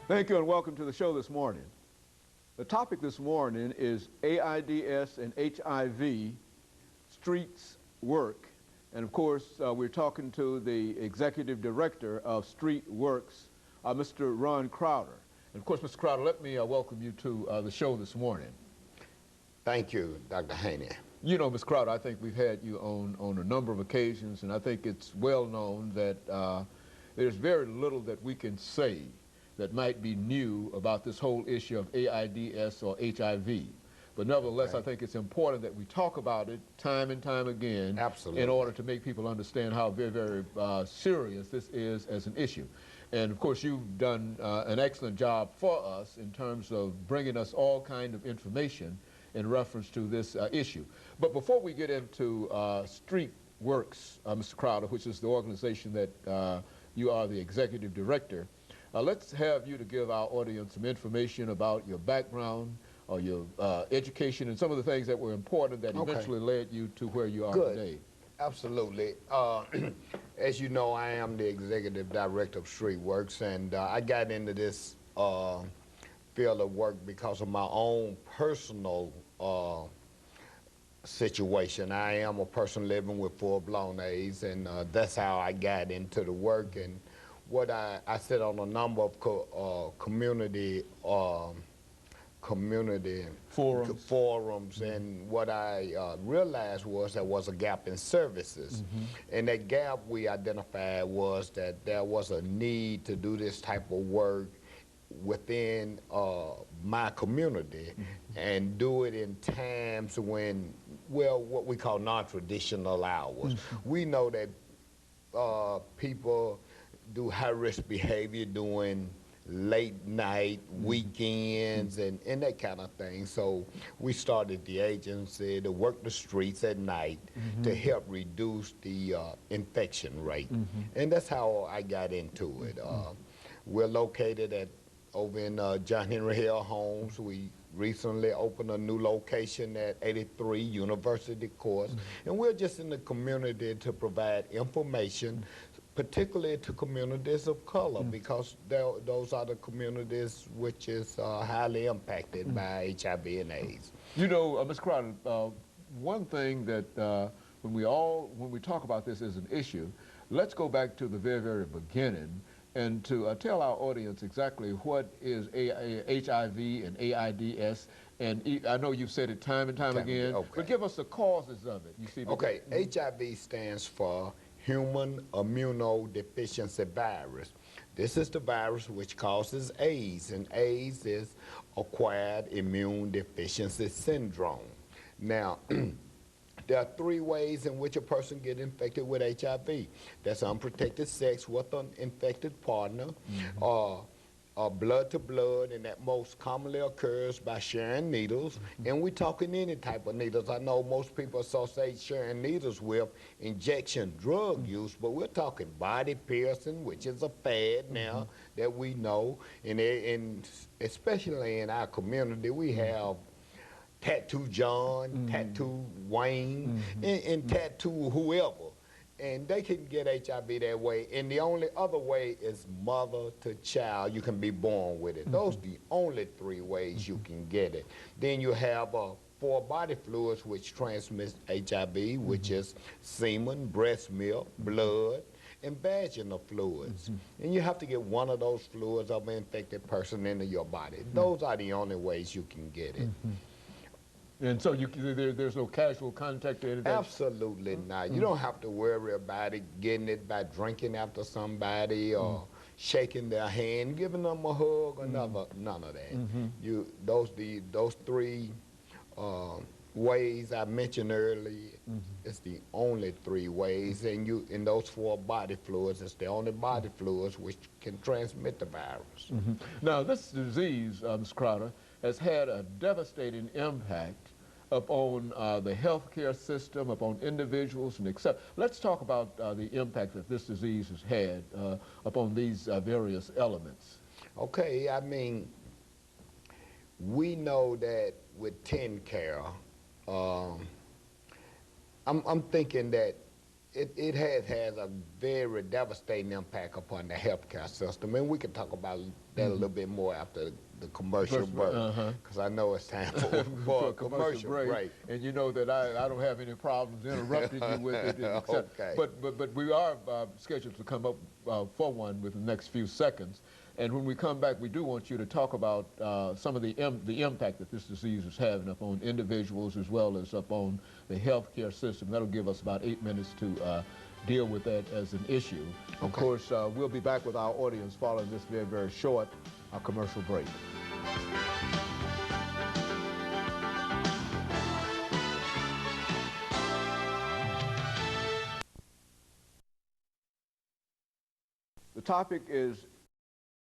Thank you and welcome to the show this morning. The topic this morning is AIDS and HIV, Streets Work. And of course, we're talking to the Executive Director of Streetworks, Mr. Ron Crowder. And of course, Mr. Crowder, let me welcome you to the show this morning. Thank you, Dr. Haney. You know, Ms. Crowder, I think we've had you on a number of occasions, and I think it's well known that there's very little that we can say that might be new about this whole issue of AIDS or HIV. But nevertheless, I think it's important that we talk about it time and time again. Absolutely. In order to make people understand how very, very serious this is as an issue. And of course, you've done an excellent job for us in terms of bringing us all kind of information in reference to this issue. But before we get into Streetworks, Mr. Crowder, which is the organization that you are the executive director, let's have you to give our audience some information about your background or your education and some of the things that were important that eventually led you to where you are today. Absolutely. As you know, I am the executive director of Streetworks, and I got into this field of work because of my own personal situation. I am a person living with full-blown AIDS, and that's how I got into the work. And what I sit on a number of community forums, and what I realized was there was a gap in services. And that gap we identified was that there was a need to do this type of work within my community and do it in times when, well, what we call non-traditional hours. We know that people do high-risk behavior during late night, weekends, and that kind of thing. So we started the agency to work the streets at night to help reduce the infection rate. And that's how I got into it. We're located over in John Henry Hill Homes. We recently opened a new location at 83 University Course. And we're just in the community to provide information, particularly to communities of color, because those are the communities which is highly impacted by HIV and AIDS. You know, Ms. Crowder, one thing that when we talk about this as an issue, let's go back to the very, very beginning and to tell our audience exactly what is HIV and AIDS. And I know you've said it time and time again, but give us the causes of it. You see, HIV stands for Human Immunodeficiency Virus. This is the virus which causes AIDS, and AIDS is Acquired Immune Deficiency Syndrome. Now, there are 3 ways in which a person gets infected with HIV. That's unprotected sex with an infected partner, blood to blood, and that most commonly occurs by sharing needles. And we're talking any type of needles. I know most people associate sharing needles with injection drug use, but we're talking body piercing, which is a fad now that we know. And especially in our community, we have Tattoo John, Tattoo Wayne, and Tattoo whoever. And they can get HIV that way. And the only other way is mother to child. You can be born with it. Those are the only 3 ways you can get it. Then you have 4 body fluids which transmit HIV, which is semen, breast milk, blood, and vaginal fluids. And you have to get one of those fluids of an infected person into your body. Those are the only ways you can get it. And so there's no casual contact or anything? Absolutely not. You don't have to worry about it, getting it by drinking after somebody or shaking their hand, giving them a hug, or none of that. Those 3 ways I mentioned earlier, it's the only 3 ways. And in those 4 body fluids, it's the only body fluids which can transmit the virus. Now, this disease, Ms. Crowder, has had a devastating impact upon the healthcare system, upon individuals, and etc. Let's talk about the impact that this disease has had upon these various elements. Okay, I mean, we know that with TennCare, I'm thinking that it has a very devastating impact upon the healthcare system, and we can talk about that a little bit more after the commercial break, because I know it's time for a commercial break. And you know that I don't have any problems interrupting you with it. Okay. But we are scheduled to come up for one within the next few seconds. And when we come back, we do want you to talk about some of the impact that this disease is having upon individuals as well as upon the healthcare system. That'll give us about 8 minutes to deal with that as an issue. Okay. Of course, we'll be back with our audience following this very, very short commercial break. The topic is